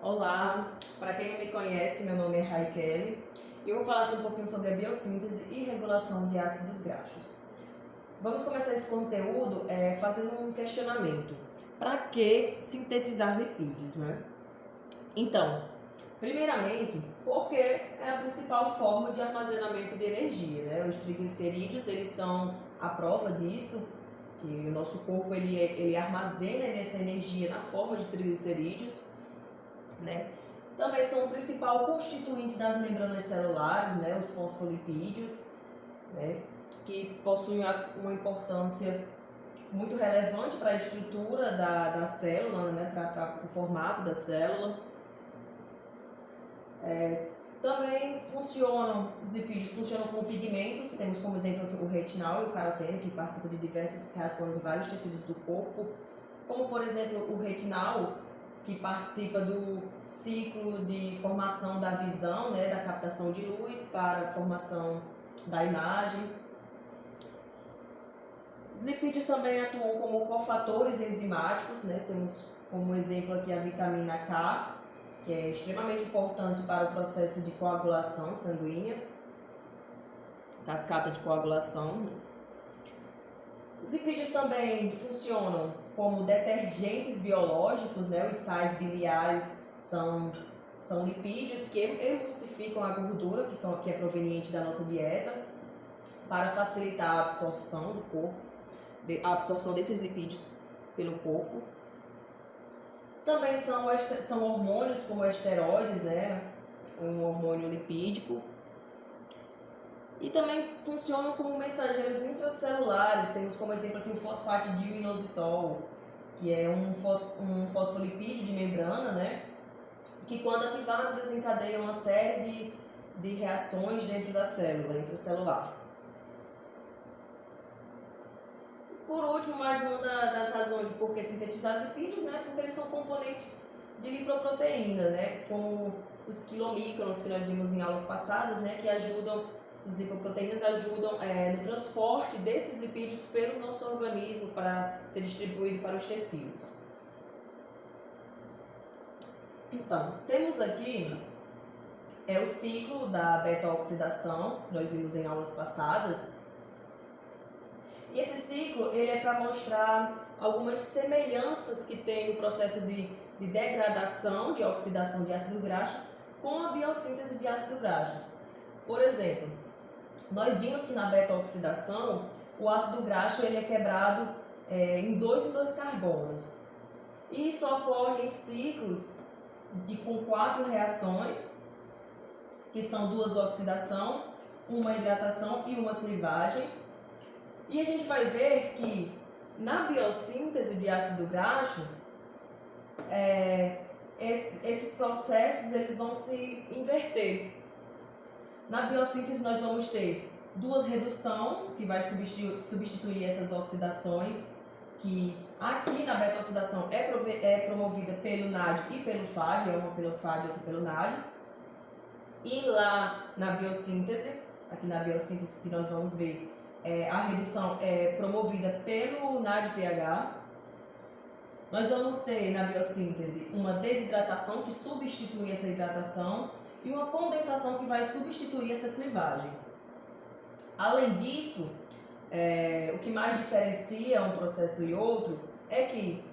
Olá, para quem não me conhece, meu nome é Raikele e eu vou falar aqui um pouquinho sobre a biossíntese e regulação de ácidos graxos. Vamos começar esse conteúdo fazendo um questionamento. Para que sintetizar lipídios, né? Então, primeiramente, porque é a principal forma de armazenamento de energia, né? Os triglicerídeos, eles são a prova disso, que o nosso corpo ele armazena essa energia na forma de triglicerídeos, né? Também são o principal constituinte das membranas celulares, né? Os fosfolipídios, né? Que possuem uma importância muito relevante para a estrutura da célula, né? Para o formato da célula. Também os lipídios funcionam como pigmentos, temos como exemplo aqui o retinal e o caroteno, que participam de diversas reações em vários tecidos do corpo, como por exemplo o retinal, que participa do ciclo de formação da visão, né, da captação de luz para a formação da imagem. Os lipídios também atuam como cofatores enzimáticos, né? Temos como exemplo aqui a vitamina K, que é extremamente importante para o processo de coagulação sanguínea, cascata de coagulação. Os lipídios também funcionam como detergentes biológicos, né? Os sais biliares são lipídios que emulsificam a gordura, que é proveniente da nossa dieta, para facilitar a absorção do corpo, a absorção desses lipídios pelo corpo. Também são hormônios como esteroides, né? Um hormônio lipídico. E também funcionam como mensageiros intracelulares. Temos como exemplo aqui o fosfatidil-inositol, que é um fosfolipídio de membrana, né? Que quando ativado desencadeia uma série de reações dentro da célula intracelular. Por último, mais uma das razões de por que sintetizar lipídios, né? Porque eles são componentes de lipoproteína, né? Como os quilomícrons que nós vimos em aulas passadas, né? Que essas lipoproteínas ajudam no transporte desses lipídios pelo nosso organismo para ser distribuído para os tecidos. Então, temos aqui o ciclo da beta-oxidação, que nós vimos em aulas passadas. E esse ciclo ele é para mostrar algumas semelhanças que tem no processo de degradação, de oxidação de ácidos graxos com a biossíntese de ácidos graxos. Por exemplo, nós vimos que na beta-oxidação o ácido graxo ele é quebrado em 2 carbonos. E isso ocorre em ciclos com 4 reações, que são 2 oxidação, uma hidratação e uma clivagem. E a gente vai ver que na biossíntese de ácido graxo, esses processos eles vão se inverter. Na biossíntese nós vamos ter 2 redução, que vai substituir essas oxidações, que aqui na beta-oxidação é promovida pelo NAD e pelo FAD, uma pelo FAD e outra pelo NAD. E lá na biossíntese, aqui na biossíntese que nós vamos ver, a redução é promovida pelo NADPH. Nós vamos ter na biossíntese uma desidratação que substitui essa hidratação e uma condensação que vai substituir essa clivagem. Além disso, o que mais diferencia um processo e outro é que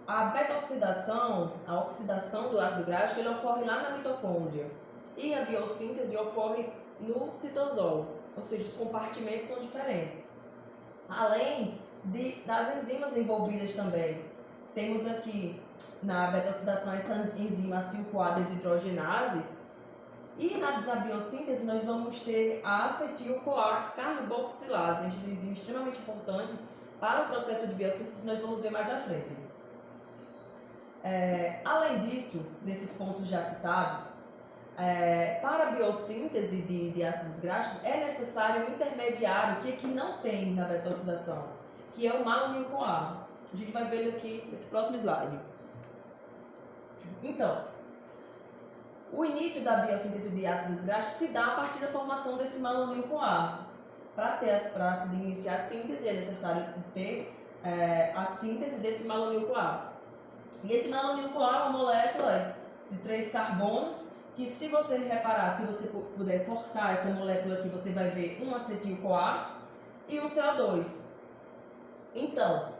a beta-oxidação, a oxidação do ácido graxo, ele ocorre lá na mitocôndria e a biossíntese ocorre no citosol, ou seja, os compartimentos são diferentes. Além das enzimas envolvidas também, temos aqui na beta-oxidação essa enzima 5-A desidrogenase e na biossíntese nós vamos ter a acetil-CoA carboxilase, uma enzima extremamente importante para o processo de biossíntese que nós vamos ver mais à frente. Além disso, desses pontos já citados, para a biossíntese de ácidos graxos é necessário um intermediário que aqui não tem na beta-oxidação, que é o malonil-CoA. A gente vai ver ele aqui nesse próximo slide. Então, o início da biossíntese de ácidos graxos se dá a partir da formação desse malonil-CoA. Para se iniciar a síntese é necessário ter a síntese desse malonil-CoA. E esse malonil-CoA é uma molécula de 3 carbonos, que se você reparar, se você puder cortar essa molécula aqui, você vai ver um acetil-CoA e um CO2. Então,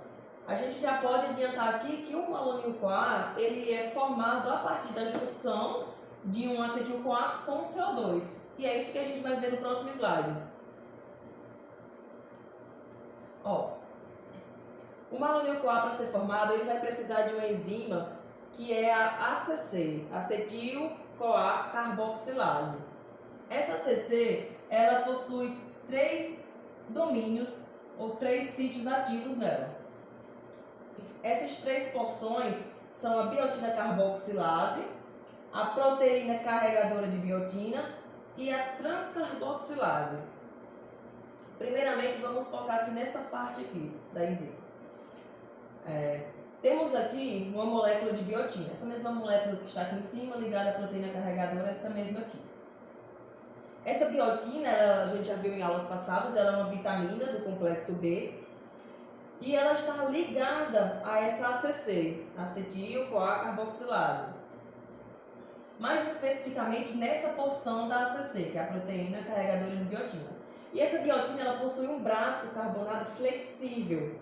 a gente já pode adiantar aqui que o malonil-CoA ele é formado a partir da junção de um acetil-CoA com CO2. E é isso que a gente vai ver no próximo slide. Ó, o malonil-CoA, para ser formado, ele vai precisar de uma enzima que é a ACC, acetil-CoA carboxilase. Essa ACC, ela possui 3 domínios ou 3 sítios ativos nela. Essas 3 porções são a biotina carboxilase, a proteína carregadora de biotina e a transcarboxilase. Primeiramente, vamos focar aqui nessa parte aqui da enzima. Temos aqui uma molécula de biotina, essa mesma molécula que está aqui em cima, ligada à proteína carregadora, essa mesma aqui. Essa biotina, a gente já viu em aulas passadas, ela é uma vitamina do complexo B e ela está ligada a essa ACC, acetil-CoA carboxilase. Mais especificamente nessa porção da ACC, que é a proteína carregadora de biotina. E essa biotina ela possui um braço carbonado flexível.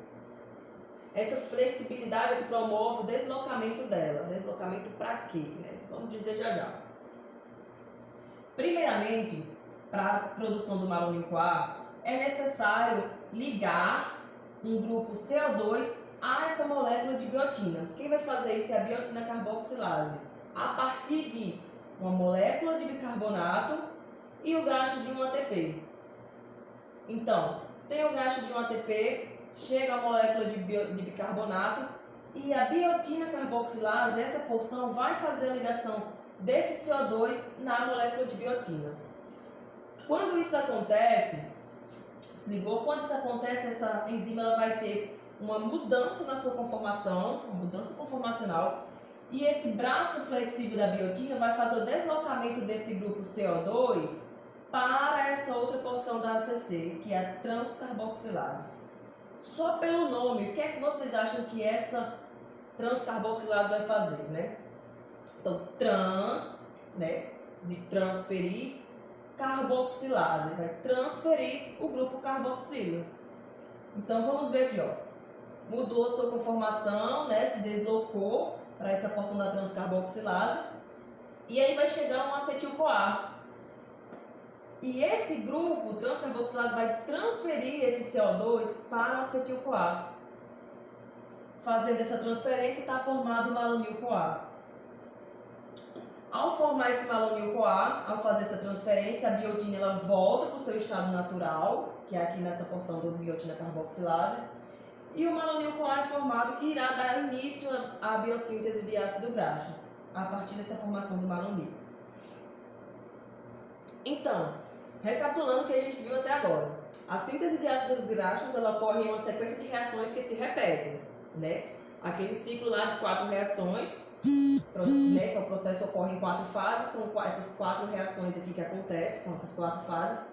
Essa flexibilidade é que promove o deslocamento dela. Deslocamento para quê? Vamos dizer já já. Primeiramente, para a produção do malonil-CoA, é necessário ligar um grupo CO2 a essa molécula de biotina. Quem vai fazer isso é a biotina carboxilase, a partir de uma molécula de bicarbonato e o gasto de um ATP. Então, tem o gasto de um ATP, chega a molécula de bicarbonato e a biotina carboxilase, essa porção, vai fazer a ligação desse CO2 na molécula de biotina. Quando isso acontece, se ligou? Quando isso acontece, essa enzima ela vai ter uma mudança na sua conformação, uma mudança conformacional, e esse braço flexível da biotina vai fazer o deslocamento desse grupo CO2 para essa outra porção da ACC, que é a transcarboxilase. Só pelo nome, o que é que vocês acham que essa transcarboxilase vai fazer, né? Então, de transferir, carboxilase, vai transferir o grupo carboxilo. Então, vamos ver aqui, ó. Mudou a sua conformação, né? Se deslocou para essa porção da transcarboxilase. E aí vai chegar um acetil-CoA. E esse grupo, transcarboxilase, vai transferir esse CO2 para o acetil-CoA. Fazendo essa transferência, está formado o malonil-CoA. Ao formar esse malonil-CoA, ao fazer essa transferência, a biotina ela volta para o seu estado natural, que é aqui nessa porção do biotina carboxilase, e o malonil-CoA é formado, que irá dar início à biossíntese de ácido graxo, a partir dessa formação do malonil. Então, recapitulando o que a gente viu até agora, a síntese de ácidos graxos ela ocorre em uma sequência de reações que se repetem, né? Aquele ciclo lá de 4 reações, né, que o processo ocorre em 4 fases, são essas 4 reações aqui que acontecem, são essas 4 fases,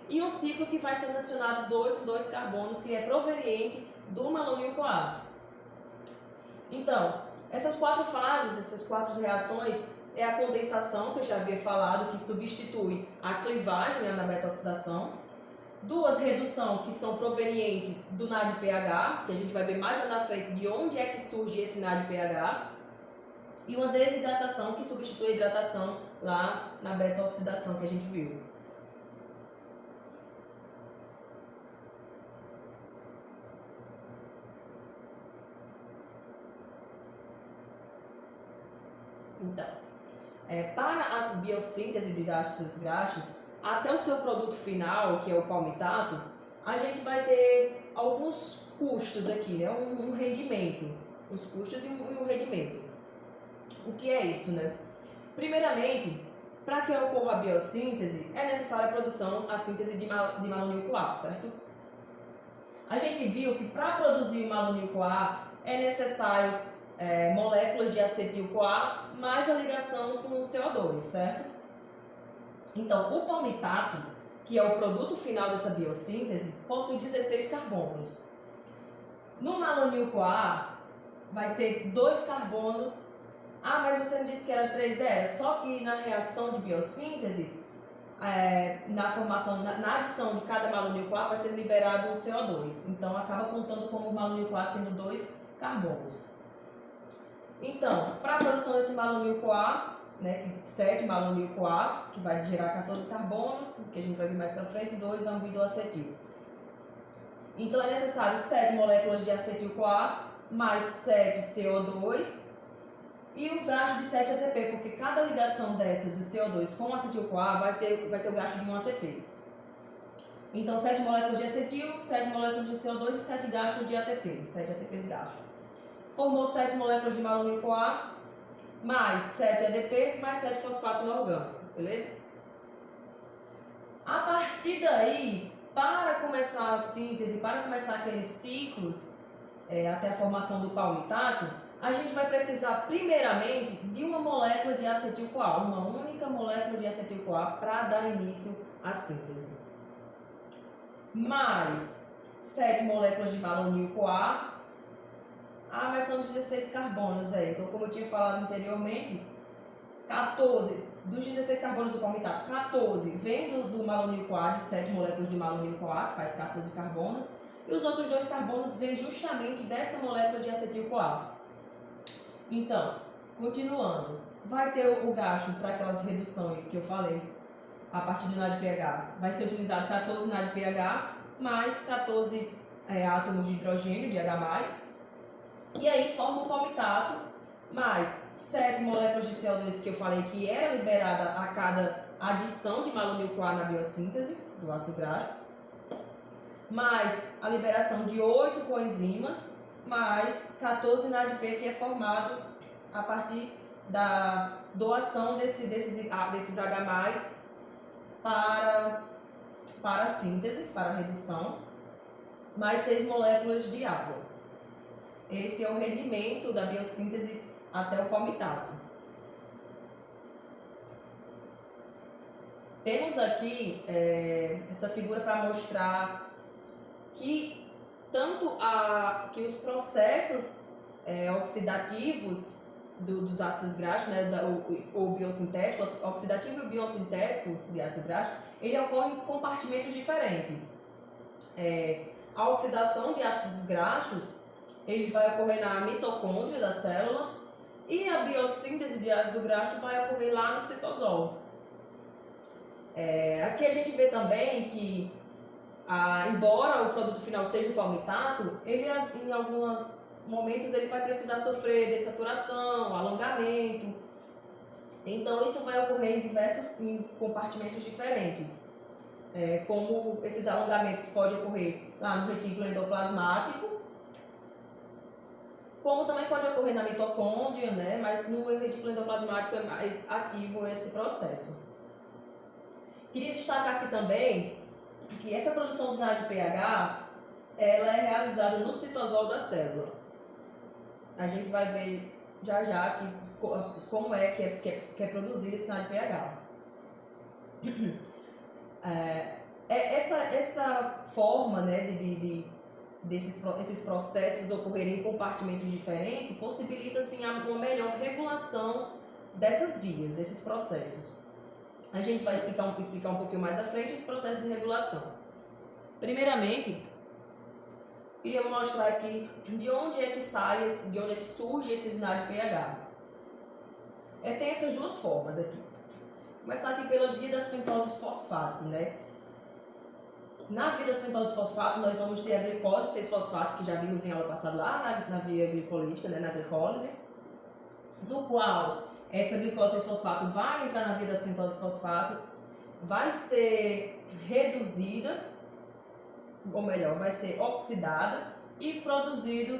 e um ciclo que vai ser adicionado dois carbonos, que é proveniente do malonil-CoA. Então, essas 4 fases, essas 4 reações, é a condensação, que eu já havia falado, que substitui a clivagem, né, na beta-oxidação. 2, redução, que são provenientes do NADPH, que a gente vai ver mais lá na frente de onde é que surge esse NADPH. E uma desidratação, que substitui a hidratação lá na beta-oxidação que a gente viu. Então, para as biossíntese de ácidos graxos, até o seu produto final, que é o palmitato, a gente vai ter alguns custos aqui, né? Um rendimento. Os custos e um rendimento. O que é isso, né? Primeiramente, para que ocorra a biossíntese, é necessária a produção, a síntese de malonil-CoA, certo? A gente viu que para produzir malonil-CoA é necessário moléculas de acetil-CoA mais a ligação com o CO2, certo? Então, o palmitato, que é o produto final dessa biossíntese, possui 16 carbonos. No malonil-CoA, vai ter 2 carbonos. Ah, mas você não disse que era 3? Só que na reação de biossíntese, na formação, na adição de cada malônio 4 vai ser liberado um CO2. Então, acaba contando como o malônio 4 tendo 2 carbonos. Então, para a produção desse malônio-CoA, né, 7 malônio-CoA, que vai gerar 14 carbonos, que a gente vai ver mais para frente, 2 do amido acetil. Então, é necessário 7 moléculas de acetil-CoA mais 7 CO2 e o gasto de 7 ATP, porque cada ligação dessa do CO2 com acetil-CoA vai ter o gasto de 1 ATP. Então, 7 moléculas de acetil, 7 moléculas de CO2 e 7 gastos de ATP, 7 ATPs gastos. Formou 7 moléculas de malônio-CoA, mais 7 ADP, mais 7 fosfato inorgânico, beleza? A partir daí, para começar a síntese, para começar aqueles ciclos, até a formação do palmitato, a gente vai precisar primeiramente de uma molécula de acetil-CoA, uma única molécula de acetil-CoA para dar início à síntese. Mais 7 moléculas de malônio-CoA. Ah, mas são 16 carbonos, então como eu tinha falado anteriormente, 14 dos 16 carbonos do palmitato, 14 vem do malônio-CoA, de 7 moléculas de malônio-CoA, que faz 14 carbonos, e os outros 2 carbonos vêm justamente dessa molécula de acetil-CoA. Então, continuando, vai ter o gasto para aquelas reduções que eu falei, a partir do NADPH, vai ser utilizado 14 NADPH, mais 14 átomos de hidrogênio, de H+, e aí forma o palmitato, mais 7 moléculas de CO2 que eu falei que era liberada a cada adição de malônio-CoA na biossíntese do ácido graxo, mais a liberação de 8 coenzimas, mais 14 NADP que é formado a partir da doação desses H+, para a síntese, para a redução, mais 6 moléculas de água. Esse é o rendimento da biossíntese até o palmitato. Temos aqui essa figura para mostrar que que os processos oxidativos dos ácidos graxos, né, o biosintético, oxidativo e o biosintético de ácido graxo, ele ocorre em compartimentos diferentes. A oxidação de ácidos graxos ele vai ocorrer na mitocôndria da célula e a biossíntese de ácido graxo vai ocorrer lá no citosol. Aqui a gente vê também que, embora o produto final seja o palmitato, ele em alguns momentos ele vai precisar sofrer dessaturação, alongamento. Então isso vai ocorrer em compartimentos diferentes. Como esses alongamentos podem ocorrer lá no retículo endoplasmático, como também pode ocorrer na mitocôndria, né? Mas no retículo endoplasmático é mais ativo esse processo. Queria destacar aqui também que essa produção do NADPH ela é realizada no citosol da célula. A gente vai ver já que, como que é produzido esse NADPH. Essa forma, né, desses processos ocorrerem em compartimentos diferentes possibilita assim, uma melhor regulação dessas vias, desses processos. A gente vai explicar um pouquinho mais à frente esse processo de regulação. Primeiramente, queria mostrar aqui de onde é que surge esse NADPH. Tem essas duas formas aqui. Vou começar aqui pela via das pentoses fosfato, né? Na via das pentoses fosfato, nós vamos ter a glicose 6-fosfato, que já vimos em aula passada lá na via glicolítica, né, na glicólise, no qual essa glicose 6-fosfato vai entrar na via das pentoses fosfato, vai ser reduzida, ou melhor, vai ser oxidada e produzido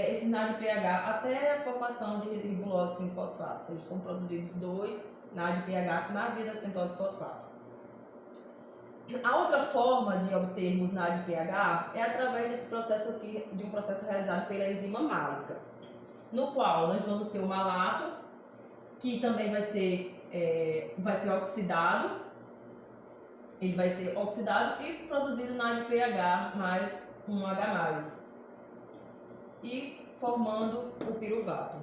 esse NADPH até a formação de ribulose 5-fosfato, ou seja, são produzidos 2 NADPH na via das pentoses fosfato. A outra forma de obtermos NADPH é através desse processo aqui, de um processo realizado pela enzima málica, no qual nós vamos ter o malato, que também vai ser oxidado, ele vai ser oxidado e produzido NADPH mais um H+. E formando o piruvato.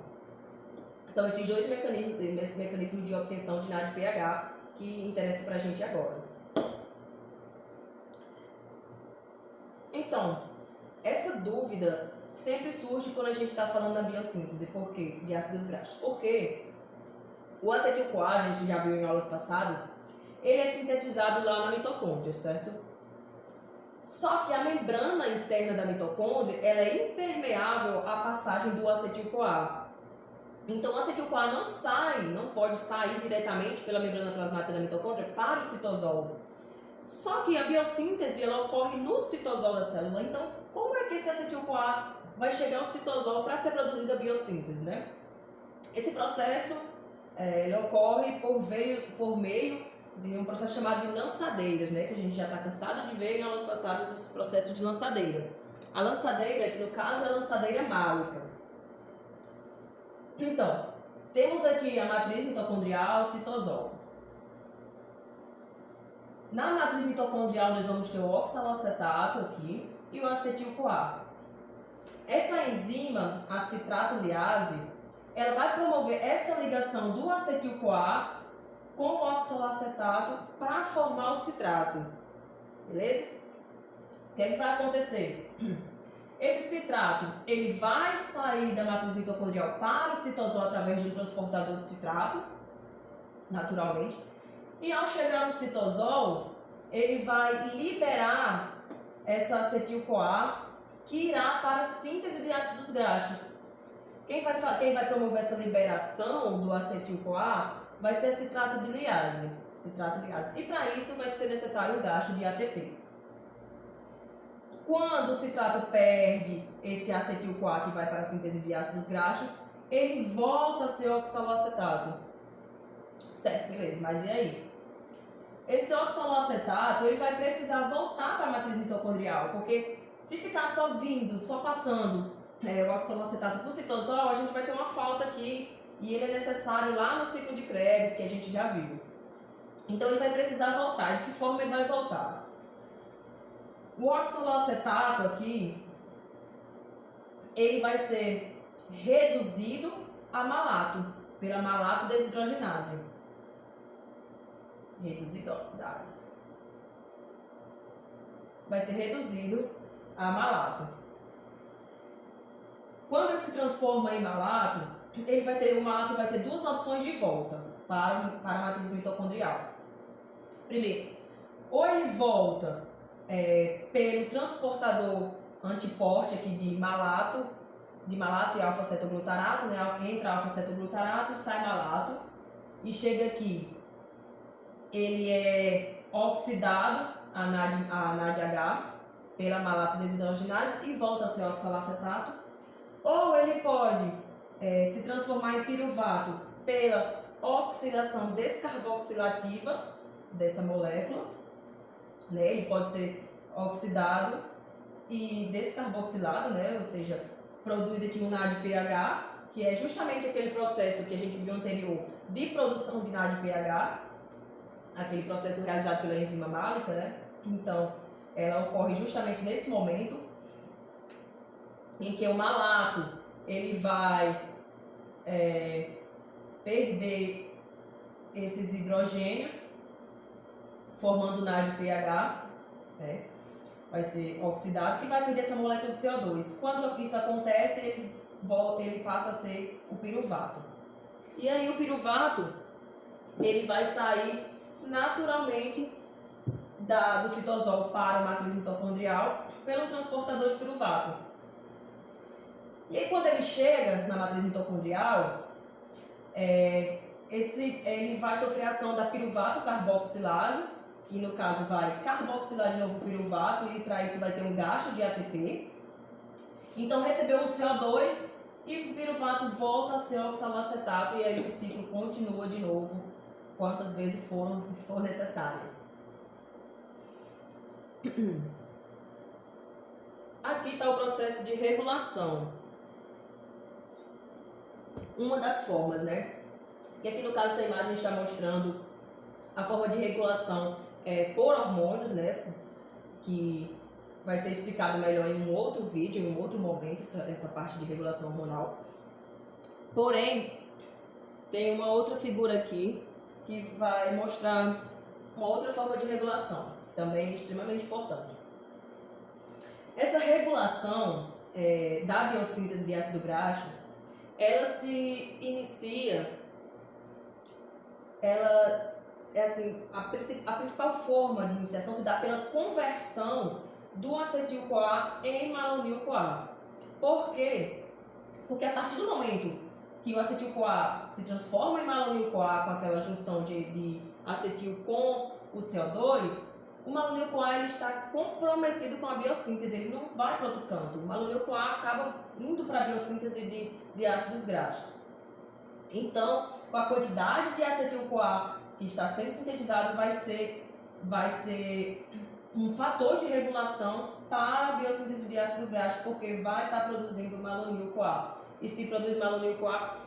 São esses dois mecanismos de obtenção de NADPH que interessam para a gente agora. Então, essa dúvida sempre surge quando a gente está falando da biossíntese. Por quê? De ácidos graxos. Porque o acetil-CoA, a gente já viu em aulas passadas, ele é sintetizado lá na mitocôndria, certo? Só que a membrana interna da mitocôndria, ela é impermeável à passagem do acetil-CoA. Então, o acetil-CoA não pode sair diretamente pela membrana plasmática da mitocôndria para o citosol. Só que a biossíntese, ela ocorre no citosol da célula. Então, como é que esse acetil-CoA vai chegar ao citosol para ser produzida a biossíntese, né? Esse processo ele ocorre por meio de um processo chamado de lançadeiras, né? Que a gente já está cansado de ver em aulas passadas esse processo de lançadeira. A lançadeira, que no caso é a lançadeira málica. Então, temos aqui a matriz mitocondrial, o citosol. Na matriz mitocondrial nós vamos ter o oxalocetato aqui e o acetil-CoA. Essa enzima, a citrato-liase, ela vai promover esta ligação do acetil-CoA com o oxalocetato para formar o citrato. Beleza? O que é que vai acontecer? Esse citrato, ele vai sair da matriz mitocondrial para o citosol através de um transportador de citrato, naturalmente. E ao chegar no citosol, ele vai liberar essa acetil-CoA que irá para a síntese de ácidos graxos. Quem vai promover essa liberação do acetil-CoA vai ser a citrato de liase. E para isso vai ser necessário o gasto de ATP. Quando o citrato perde esse acetil-CoA que vai para a síntese de ácidos graxos, ele volta a ser oxalocetato. Certo, beleza, mas e aí? Esse oxalocetato ele vai precisar voltar para a matriz mitocondrial, porque se ficar só passando o oxalocetato para o citosol, a gente vai ter uma falta aqui e ele é necessário lá no ciclo de Krebs, que a gente já viu. Então ele vai precisar voltar. De que forma ele vai voltar? O oxalocetato aqui, ele vai ser reduzido a malato, pela malato desidrogenase. Reduzido oxidado. Vai ser reduzido a malato. Quando ele se transforma em malato, o malato vai ter duas opções de volta para a matriz mitocondrial. Primeiro, ou ele volta pelo transportador antiporte aqui de malato e alfa-cetoglutarato, né? Entra alfa-cetoglutarato e sai malato, e chega aqui, ele é oxidado a NADH pela malato desidrogenase e volta a ser oxalacetato. Ou ele pode se transformar em piruvato pela oxidação descarboxilativa dessa molécula, né? Ele pode ser oxidado e descarboxilado, né? Ou seja, produz aqui um NADPH, que é justamente aquele processo que a gente viu anterior de produção de NADPH, aquele processo realizado pela enzima málica, né? Então, ela ocorre justamente nesse momento em que o malato ele vai perder esses hidrogênios, formando NADPH, né? Vai ser oxidado e vai perder essa molécula de CO2. Quando isso acontece, ele passa a ser o piruvato. E aí o piruvato ele vai sair naturalmente do citosol para a matriz mitocondrial pelo transportador de piruvato. E aí quando ele chega na matriz mitocondrial, ele vai sofrer a ação da piruvato carboxilase, que no caso vai carboxilar de novo o piruvato e para isso vai ter um gasto de ATP. Então recebeu um CO2 e o piruvato volta a ser oxalacetato e aí o ciclo continua de novo quantas vezes for necessário. Aqui está o processo de regulação. Uma das formas, né? E aqui no caso essa imagem está mostrando a forma de regulação por hormônios, né? Que vai ser explicado melhor em um outro vídeo, em um outro momento, essa parte de regulação hormonal. Porém, tem uma outra figura aqui que vai mostrar uma outra forma de regulação, também extremamente importante. Essa regulação da biossíntese de ácido graxo, ela se inicia, ela é assim, a principal forma de iniciação se dá pela conversão do acetil-CoA em malonil-CoA. Por quê? Porque a partir do momento que o acetil-CoA se transforma em malonil-CoA com aquela junção de acetil com o CO2, o malonil-CoA ele está comprometido com a biossíntese, ele não vai para outro canto. O malonil-CoA acaba indo para a biossíntese de ácidos graxos. Então, com a quantidade de acetil-CoA que está sendo sintetizado, vai ser um fator de regulação para a biossíntese de ácido graxo, porque vai estar produzindo malonil-CoA. E se produz malonil-CoA,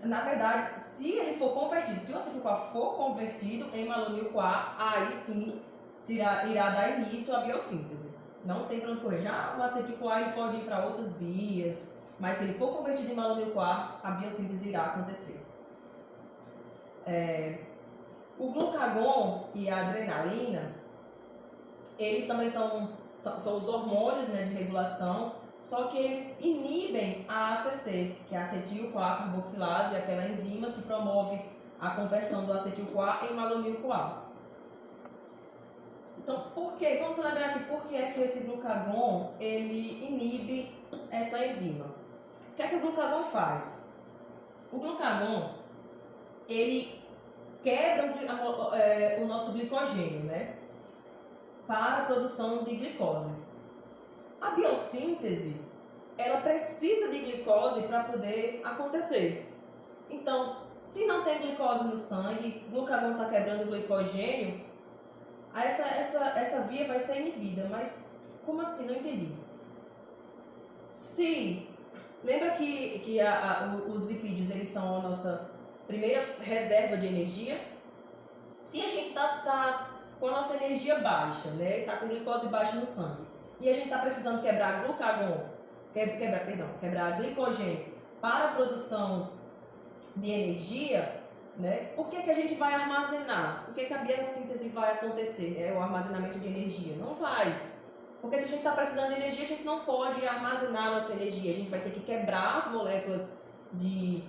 na verdade, se ele for convertido, se o acetil-CoA for convertido em malonil-CoA, aí sim irá dar início à biossíntese. Não tem para onde correr. Já o acetil-CoA ele pode ir para outras vias, mas se ele for convertido em malonil-CoA, a biossíntese irá acontecer. O glucagon e a adrenalina, eles também são os hormônios, né, de regulação, só que eles inibem a ACC, que é a acetil-CoA carboxilase, aquela enzima que promove a conversão do acetil-CoA em malonil-CoA. Então, por quê? Vamos lembrar aqui por que é que esse glucagon ele inibe essa enzima. O que é que o glucagon faz? O glucagon ele quebra o nosso glicogênio, né, para a produção de glicose. A biossíntese, ela precisa de glicose para poder acontecer. Então, se não tem glicose no sangue, o glucagon está quebrando o glicogênio, essa via vai ser inibida. Mas como assim? Não entendi. Lembra que os lipídios eles são a nossa primeira reserva de energia? Se a gente está com a nossa energia baixa, né, está com glicose baixa no sangue, e a gente está precisando quebrar quebrar glicogênio para a produção de energia, né, por que a gente vai armazenar? Por que a biossíntese vai acontecer, o armazenamento de energia? Não vai. Porque se a gente está precisando de energia, a gente não pode armazenar a nossa energia. A gente vai ter que quebrar as moléculas de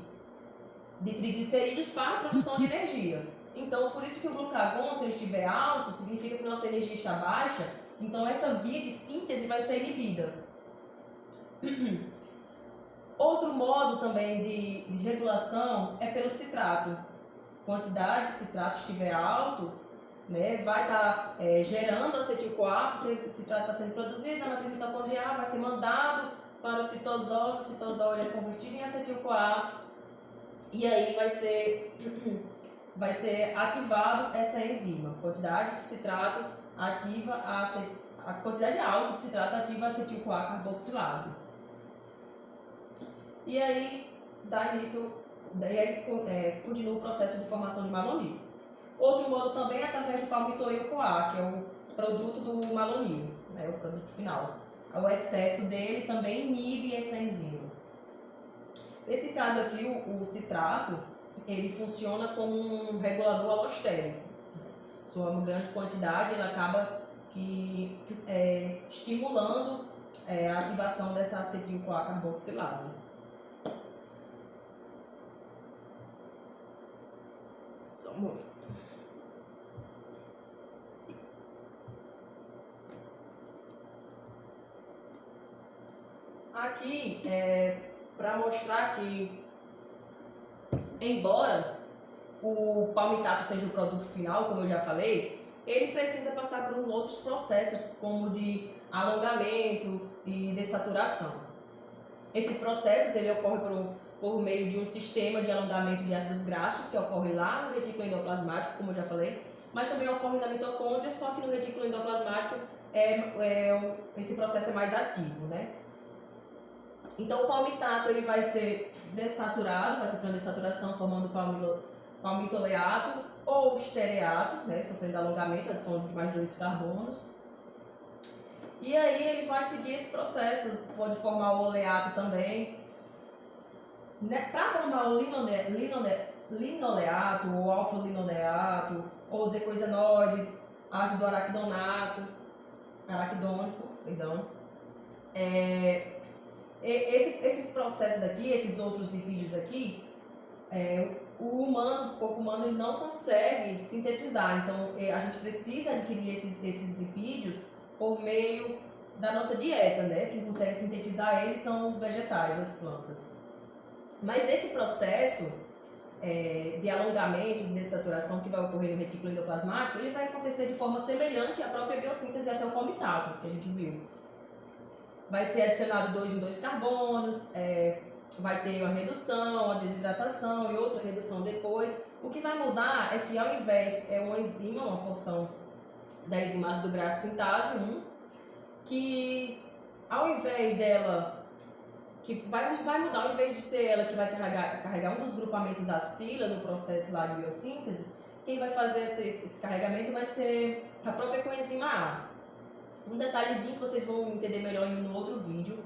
triglicerídeos para a produção de energia. Então, por isso que o glucagon, se ele estiver alto, significa que nossa energia está baixa, então essa via de síntese vai ser inibida. Outro modo também de regulação é pelo citrato. Quantidade de citrato estiver alto, né, vai estar gerando acetil-CoA, porque o citrato está sendo produzido na matriz mitocondrial, vai ser mandado para o citosol é convertido em acetil-CoA, e aí vai ser ativado essa enzima. Quantidade de citrato ativa a quantidade alta de citrato ativa a acetil-CoA carboxilase. E aí dá início, continua o processo de formação de malonil. Outro modo também é através do palmitoil-CoA, que é o produto do malonil, né, o produto final. O excesso dele também inibe essa enzima. Nesse caso aqui, o citrato, ele funciona como um regulador alostérico. Sua grande quantidade, ele acaba estimulando a ativação dessa acetil-CoA carboxilase. Só um momento. Aqui para mostrar que, embora o palmitato seja o produto final, como eu já falei, ele precisa passar por outros processos, como de alongamento e dessaturação. Esses processos ele ocorrem por meio de um sistema de alongamento de ácidos graxos, que ocorre lá no retículo endoplasmático, como eu já falei, mas também ocorre na mitocôndria, só que no retículo endoplasmático esse processo é mais ativo, né? Então o palmitato ele vai ser dessaturado, vai sofrendo dessaturação, formando palmitoleato ou estereato, né, sofrendo alongamento, adição de mais 2 carbonos. E aí ele vai seguir esse processo, pode formar o oleato também. Para formar o linoleato, ou alfa-linoleato, ou os eicosanoides, ácido aracidônico, perdão. Esses processos aqui, esses outros lipídios aqui, o corpo humano ele não consegue sintetizar. Então, a gente precisa adquirir esses lipídios por meio da nossa dieta, né? Quem consegue sintetizar eles são os vegetais, as plantas. Mas esse processo de alongamento, de dessaturação que vai ocorrer no retículo endoplasmático, ele vai acontecer de forma semelhante à própria biossíntese até o palmitato, que a gente viu. Vai ser adicionado 2 em 2 carbonos, vai ter uma redução, uma desidratação e outra redução depois. O que vai mudar é que ao invés, uma enzima, uma porção da enzima ácido graxo sintase 1, que ao invés dela, que vai mudar, ao invés de ser ela que vai carregar um dos grupamentos acila no processo lá de biossíntese, quem vai fazer esse carregamento vai ser a própria coenzima A. Um detalhezinho que vocês vão entender melhor no outro vídeo,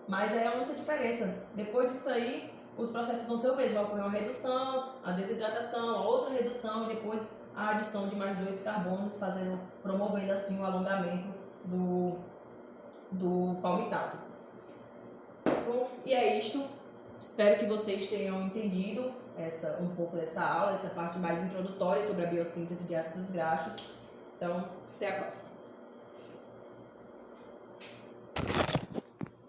mas é a única diferença. Depois disso aí, os processos vão ser o mesmo, vai ocorrer uma redução, a desidratação, a outra redução e depois a adição de mais 2 carbonos, promovendo assim o alongamento do palmitato. Bom, e é isto. Espero que vocês tenham entendido um pouco dessa aula, essa parte mais introdutória sobre a biossíntese de ácidos graxos. Então, até a próxima.